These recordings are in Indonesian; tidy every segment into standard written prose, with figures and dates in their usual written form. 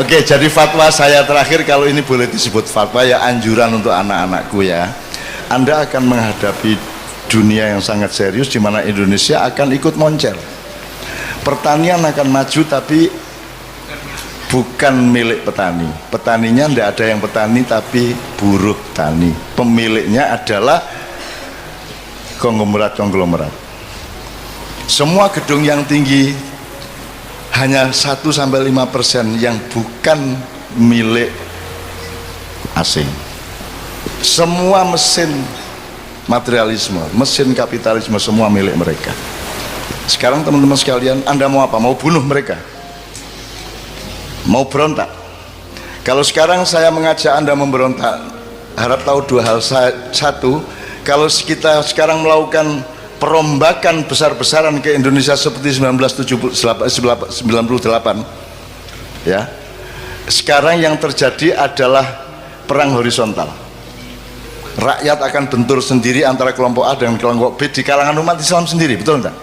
Oke, jadi fatwa saya terakhir, kalau ini boleh disebut fatwa ya, anjuran untuk anak-anakku ya. Anda akan menghadapi dunia yang sangat serius di mana Indonesia akan ikut moncer. Pertanian akan maju tapi bukan milik petani. Petaninya tidak ada yang petani tapi buruh tani. Pemiliknya adalah konglomerat. Semua gedung yang tinggi hanya 1-5% yang bukan milik asing. Semua mesin materialisme, mesin kapitalisme, semua milik mereka. Sekarang teman-teman sekalian, Anda mau apa? Mau bunuh mereka? Mau berontak? Kalau sekarang saya mengajak Anda memberontak, harap tahu dua hal. Satu, kalau kita sekarang melakukan perombakan besar-besaran ke Indonesia seperti 1998 ya, sekarang yang terjadi adalah perang horizontal. Rakyat akan bentur sendiri antara kelompok A dan kelompok B di kalangan umat Islam sendiri, betul enggak?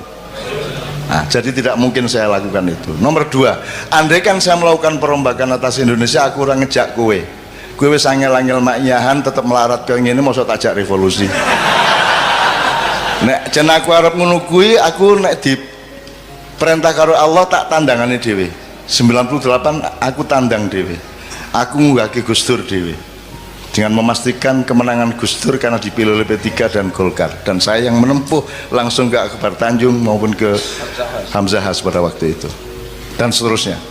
Nah, jadi tidak mungkin saya lakukan itu. Nomor dua, andai kan saya melakukan perombakan atas Indonesia, aku orang ngejak kowe wis angel-angel maknyahan tetap melarat ke ngene, mosok tajak revolusi. Nek jen aku arep ngono kuwi, aku nek di perintah karo Allah tak tandangane dhewe. 98 aku tandang dhewe. Aku ngunggahke Gus Dur dhewe. Dengan memastikan kemenangan Gus Dur karena dipilih oleh P3 dan Golkar, dan saya yang menempuh langsung ke Akbar Tanjung maupun ke Hamzah Has pada waktu itu, dan seterusnya.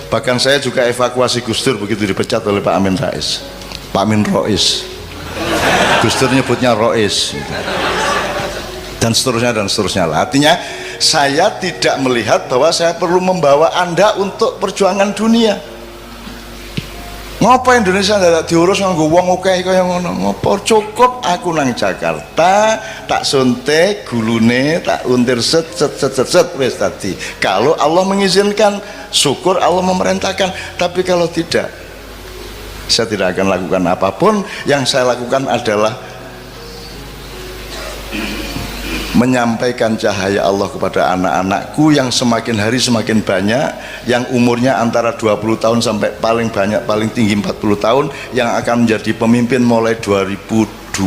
Bahkan saya juga evakuasi Gus Dur begitu dipecat oleh Pak Amin Rais, Pak Amin Rois, Gus Dur nyebutnya Rois, dan seterusnya lah. Artinya saya tidak melihat bahwa saya perlu membawa Anda untuk perjuangan dunia. Ngapa Indonesia tidak diurus nganggo wong akeh kaya ngono? Ngapa cukup aku nang Jakarta tak suntik gulune, tak untir set wis tadi. Kalau Allah mengizinkan, syukur Allah memerintahkan. Tapi kalau tidak, saya tidak akan lakukan apapun. Yang saya lakukan adalah menyampaikan cahaya Allah kepada anak-anakku yang semakin hari semakin banyak, yang umurnya antara 20 tahun sampai paling banyak, paling tinggi 40 tahun, yang akan menjadi pemimpin mulai 2025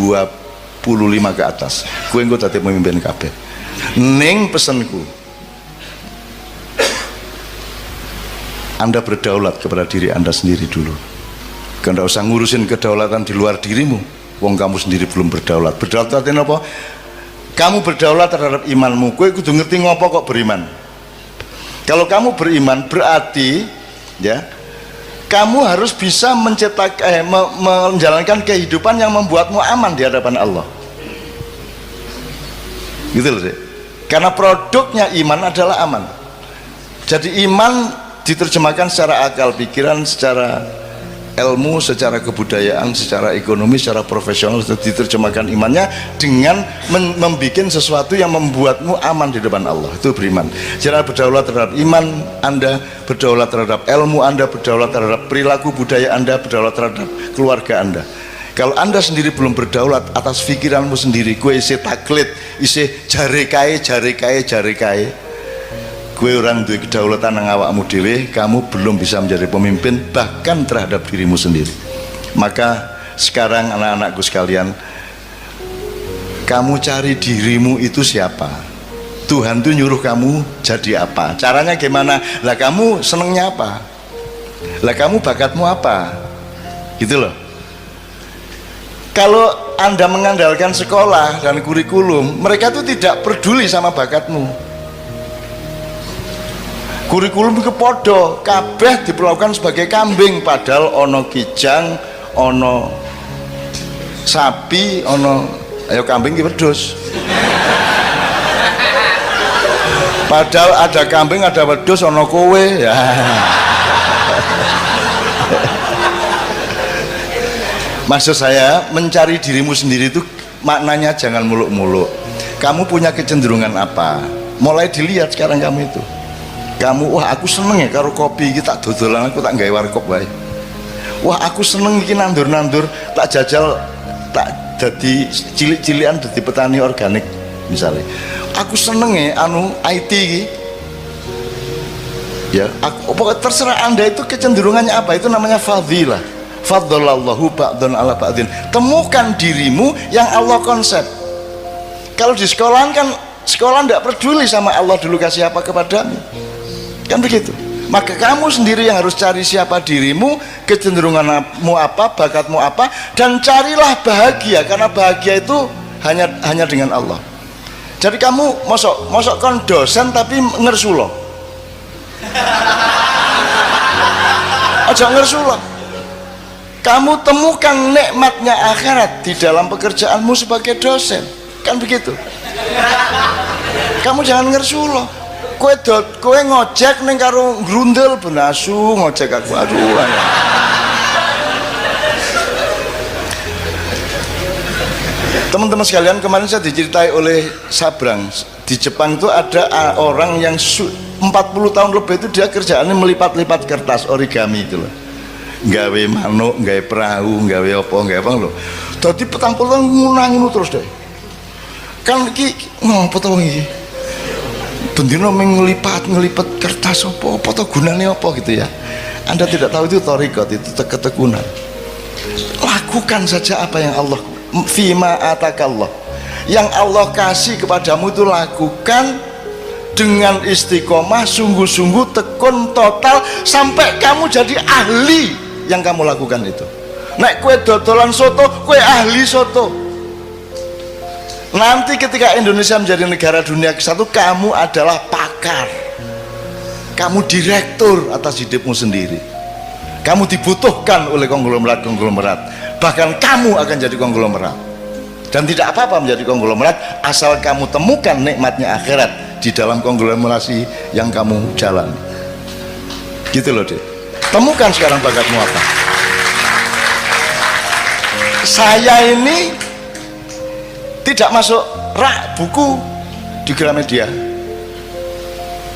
ke atas. Gue engko dadi pemimpin kabeh. Ning pesenku, Anda berdaulat kepada diri Anda sendiri dulu. Anda usah ngurusin kedaulatan di luar dirimu. Wong kamu sendiri belum berdaulat. Berdaulat artinya apa? Kamu berdaulat terhadap imanmu. Kowe kudu ngerti ngopo kok beriman. Kalau kamu beriman berarti ya, kamu harus bisa menjalankan kehidupan yang membuatmu aman di hadapan Allah. Gitu loh sih. Karena produknya iman adalah aman. Jadi iman diterjemahkan secara akal pikiran, secara ilmu, secara kebudayaan, secara ekonomi, secara profesional. Diterjemahkan imannya dengan membuat sesuatu yang membuatmu aman di depan Allah. Itu beriman. Jadi berdaulat terhadap iman Anda, berdaulat terhadap ilmu Anda, berdaulat terhadap perilaku budaya Anda, berdaulat terhadap keluarga Anda. Kalau Anda sendiri belum berdaulat atas pikiranmu sendiri, gue isi taklid, isi jare kae, gue orang duwe kedaulatan nang awakmu dhewe, kamu belum bisa menjadi pemimpin bahkan terhadap dirimu sendiri. Maka sekarang anak-anakku sekalian, kamu cari dirimu itu siapa. Tuhan tuh nyuruh kamu jadi apa, caranya gimana, lah kamu senengnya apa, lah kamu bakatmu apa, gitu loh. Kalau Anda mengandalkan sekolah dan kurikulum, mereka tuh tidak peduli sama bakatmu. Kurikulum ke podo kabeh diperlakukan sebagai kambing, padahal ono kijang, ono sapi, ono ayo kambing ki wedhus. Padahal ada kambing, ada wedhus, ono kowe ya. Maksud saya, mencari dirimu sendiri itu maknanya jangan muluk-muluk. Kamu punya kecenderungan apa? Mulai dilihat sekarang kamu itu. Kamu, wah aku seneng ya karo kopi iki, tak dodolan aku tak gawe warkop wae. Wah aku seneng iki nandur-nandur, tak jajal, tak jadi cilik-cilikan dadi petani organik misalnya. Aku seneng ya anu IT iki. Ya, pokoknya terserah Anda itu kecenderungannya apa, itu namanya fadilah. Faddalallahu ba'dun ala ba'din. Temukan dirimu yang Allah konsep. Kalau di sekolahan kan sekolah tidak peduli sama Allah dulu kasih apa kepadamu, kan begitu. Maka kamu sendiri yang harus cari siapa dirimu, kecenderunganmu apa, bakatmu apa, dan carilah bahagia, karena bahagia itu hanya dengan Allah. Jadi kamu mosok kon dosen tapi ngersulo, aja ngersulo. Kamu temukan nikmatnya akhirat di dalam pekerjaanmu sebagai dosen, kan begitu. Kamu jangan ngersulo. Kowe ngojek neng karo grundel benasu ngojek aku, aduh. Teman-teman sekalian, kemarin saya diceritai oleh Sabrang, di Jepang itu ada orang yang 40 tahun lebih itu dia kerjaannya melipat-lipat kertas origami itu loh, gawe manuk, gawe perahu, gawe apa loh. Jadi petang ngunang terus deh. Kan iki ngopo to iki? Bendino ngelipat kertas apa to gunane apa gitu ya. Anda tidak tahu itu thariqat, itu ketekunan. Lakukan saja apa yang Allah fima atakallah, yang Allah kasih kepadamu itu lakukan dengan istiqomah, sungguh-sungguh, tekun total sampai kamu jadi ahli yang kamu lakukan itu. Nek kue dodolan soto, kue ahli soto. Nanti ketika Indonesia menjadi negara dunia ke-1, kamu adalah pakar, kamu direktur atas hidupmu sendiri. Kamu dibutuhkan oleh konglomerat, bahkan kamu akan jadi konglomerat. Dan tidak apa-apa menjadi konglomerat asal kamu temukan nikmatnya akhirat di dalam konglomerasi yang kamu jalani. Gitu loh, Dek. Temukan sekarang bakatmu apa. Saya ini tidak masuk rak buku di Gramedia.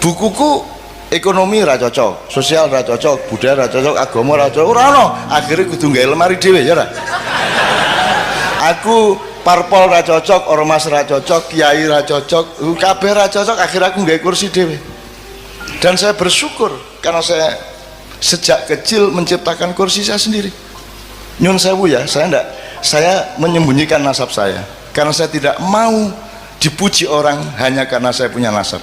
Bukuku ekonomi ra cocok, sosial ra cocok, budaya ra cocok, agama ra cocok, ora ono. Akhire kudu gawe lemari dhewe ya ra. Aku parpol ra cocok, ormas ra cocok, kiai ra cocok, kabeh ra cocok, akhirnya aku gawe kursi dhewe. Dan saya bersyukur karena saya sejak kecil menciptakan kursi saya sendiri. Nyun sewu ya, saya menyembunyikan nasab saya karena saya tidak mau dipuji orang hanya karena saya punya nasab.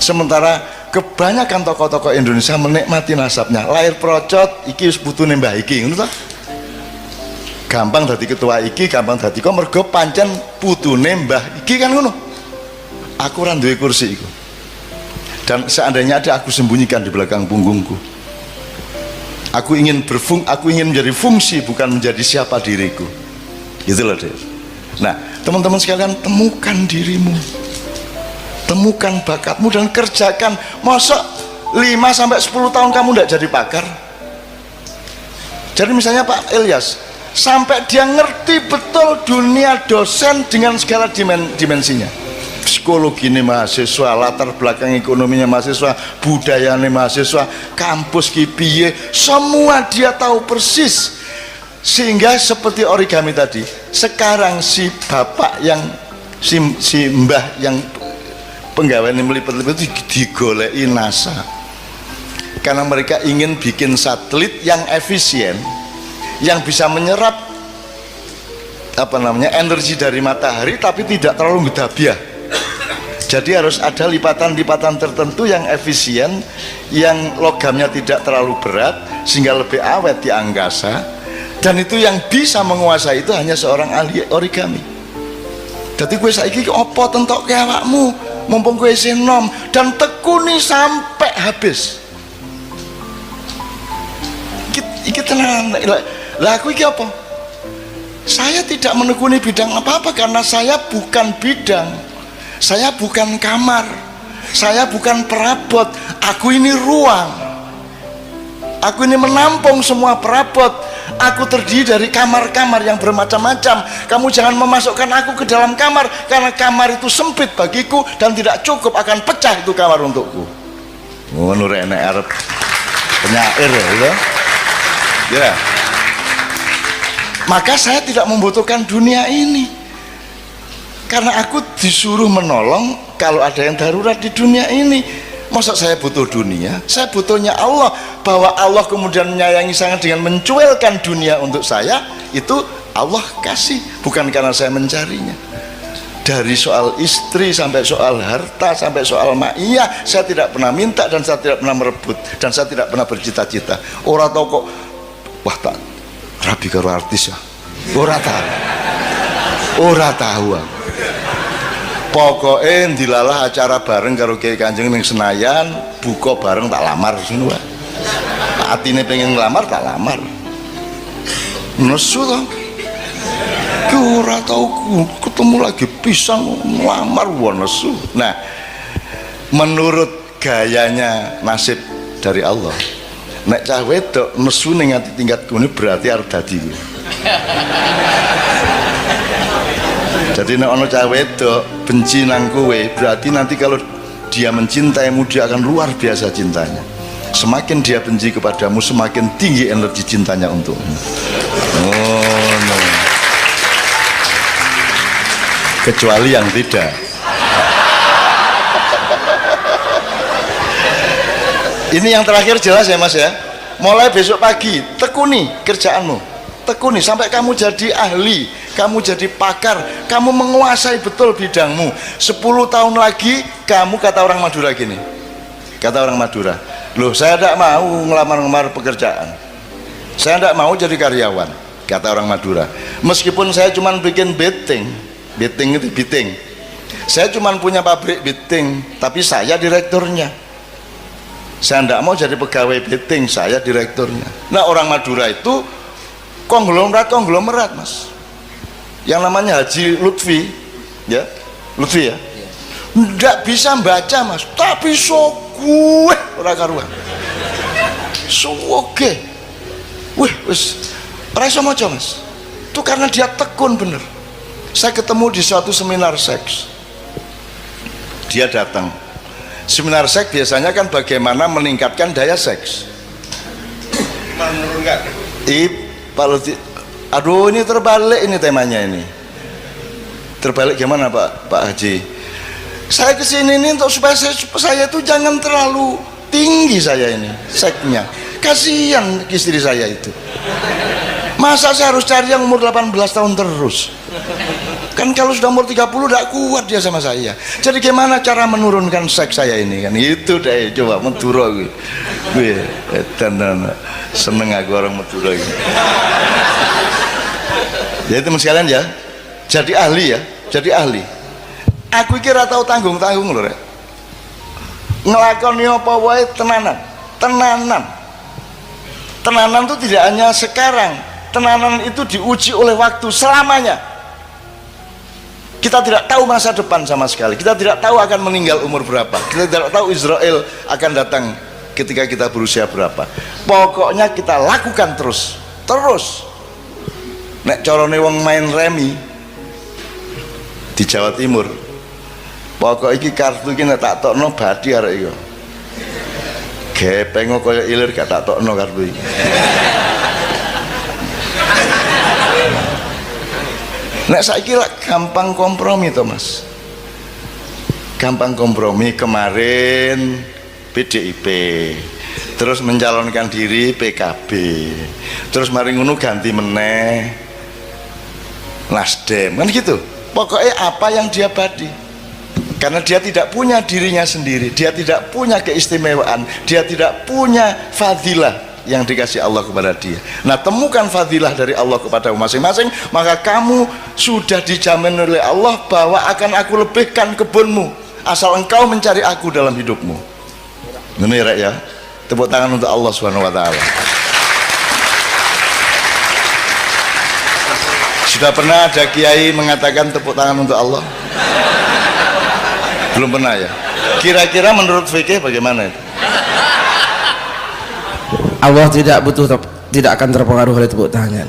Sementara kebanyakan tokoh-tokoh Indonesia menikmati nasabnya. Lahir procot, iki wis putune mbah iki, ngono ta? Gampang dadi ketua iki, gampang dadi kok mergo pancen putune mbah iki kan ngono. Aku ora duwe kursi iku. Dan seandainya ada, aku sembunyikan di belakang punggungku. Aku ingin menjadi fungsi, bukan menjadi siapa diriku. Gitu loh, Dek. Nah, teman-teman sekalian, temukan dirimu, temukan bakatmu dan kerjakan. Masa 5-10 tahun kamu tidak jadi pakar? Jadi misalnya Pak Ilyas, sampai dia ngerti betul dunia dosen dengan segala dimensinya, psikologi ini mahasiswa, latar belakang ekonominya mahasiswa, budayanya mahasiswa, kampus kipiye, semua dia tahu persis. Sehingga seperti origami tadi, sekarang si bapak yang si mbah yang penggawean melipat-lipat itu digoleki NASA karena mereka ingin bikin satelit yang efisien, yang bisa menyerap energi dari matahari tapi tidak terlalu gedabiah. Jadi harus ada lipatan-lipatan tertentu yang efisien, yang logamnya tidak terlalu berat sehingga lebih awet di angkasa. Dan itu yang bisa menguasai itu hanya seorang ahli origami. Jadi gue saiki opo tentok ke awakmu, mumpung gue nom, dan tekuni sampai habis. Iki tenang. Lah aku iki apa? Saya tidak menekuni bidang apa-apa karena saya bukan bidang. Saya bukan kamar. Saya bukan perabot. Aku ini ruang. Aku ini menampung semua perabot. Aku terdiri dari kamar-kamar yang bermacam-macam. Kamu jangan memasukkan aku ke dalam kamar, karena kamar itu sempit bagiku dan tidak cukup, akan pecah itu kamar untukku. Ngono rek nek arep penyair ya. Ya. Maka saya tidak membutuhkan dunia ini. Karena aku disuruh menolong kalau ada yang darurat di dunia ini. Masa saya butuh dunia? Saya butuhnya Allah. Bahwa Allah kemudian menyayangi sangat dengan mencuelkan dunia untuk saya, itu Allah kasih, bukan karena saya mencarinya. Dari soal istri sampai soal harta sampai soal ma'iyah, saya tidak pernah minta dan saya tidak pernah merebut dan saya tidak pernah bercita-cita. Orang tahu kok, wah tak rabi karo artis ya. Orang tahu. Orang tahu. Pokoknya dilalah acara bareng karo Kiai Kanjeng ning Senayan, buka bareng tak lamar semua. Atine pengen ngelamar tak lamar. Nesu toh. Ki ora tau ketemu lagi pisang ngelamar nesu. Nah, menurut gayanya nasib dari Allah. Nek cah wedok nesu ning ati tingkat kene berarti arep dadi. Jadi nek ana cah wedok benci nang kowe, berarti nanti kalau dia mencintaimu dia akan luar biasa cintanya. Semakin dia benci kepadamu, semakin tinggi energi cintanya untukmu. Oh no. Kecuali yang tidak. Ini yang terakhir jelas ya Mas ya. Mulai besok pagi tekuni kerjaanmu, tekuni sampai kamu jadi ahli, kamu jadi pakar, kamu menguasai betul bidangmu. 10 tahun lagi kamu, kata orang Madura gini, kata orang Madura, loh saya tidak mau ngelamar-ngelamar pekerjaan, saya tidak mau jadi karyawan, kata orang Madura. Meskipun saya cuma bikin beting itu beting, saya cuma punya pabrik beting, tapi saya direkturnya. Saya tidak mau jadi pegawai beting, saya direkturnya. Nah orang Madura itu konglomerat Mas, yang namanya Haji Lutfi ya, Lutfi ya, tidak bisa baca Mas, tapi gue ora karuan soge wis ora iso maca Mas. Itu karena dia tekun bener. Saya ketemu di suatu seminar seks, dia datang. Seminar seks biasanya kan bagaimana meningkatkan daya seks, menurunkan. Pak Lutfi, aduh ini terbalik ini temanya ini. Terbalik gimana Pak Haji? Saya kesini ini untuk supaya saya itu jangan terlalu tinggi saya ini seksnya. Kasihan istri saya itu. Masa saya harus cari yang umur 18 tahun terus? Kan kalau sudah umur 30 tidak kuat dia sama saya. Jadi gimana cara menurunkan seks saya ini kan? Itu deh, coba Madura gue. Dan seneng aku orang Madura gitu. Jadi teman sekalian ya, jadi ahli ya, jadi ahli. Aku kira tahu tanggung-tanggung loh, ngelakoni apa wae tenanan, tenanan itu tidak hanya sekarang, tenanan itu diuji oleh waktu selamanya. Kita tidak tahu masa depan sama sekali, kita tidak tahu akan meninggal umur berapa, kita tidak tahu Israel akan datang ketika kita berusia berapa. Pokoknya kita lakukan terus. Nek corone wong main remi di Jawa Timur, pokok iki kartu iki nek tak tokno badi arek iki. Gepeng kaya ilir gak tak tokno kartu iki. Nek saiki lak gampang kompromi to Mas. Gampang kompromi. Kemarin PDIP, terus mencalonkan diri PKB, terus mari ngono ganti meneh Nasdem, kan gitu. Pokoknya apa yang dia badi, karena dia tidak punya dirinya sendiri, dia tidak punya keistimewaan, dia tidak punya fadilah yang dikasih Allah kepada dia. Nah temukan fadilah dari Allah kepada masing-masing, maka kamu sudah dijamin oleh Allah bahwa akan aku lebihkan kebunmu asal engkau mencari aku dalam hidupmu. Ini ya, tepuk tangan untuk Allah Subhanahu wa taala. Sudah pernah ada kiai mengatakan tepuk tangan untuk Allah? Belum pernah ya? Kira-kira menurut fikih bagaimana itu? Allah tidak akan terpengaruh oleh tepuk tangan.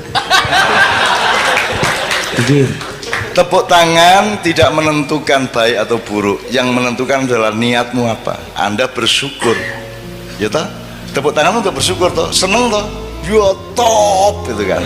Tepuk tangan tidak menentukan baik atau buruk, yang menentukan adalah niatmu apa. Anda bersyukur, ya toh? Tepuk tangan untuk bersyukur toh, seneng toh, yo top itu kan.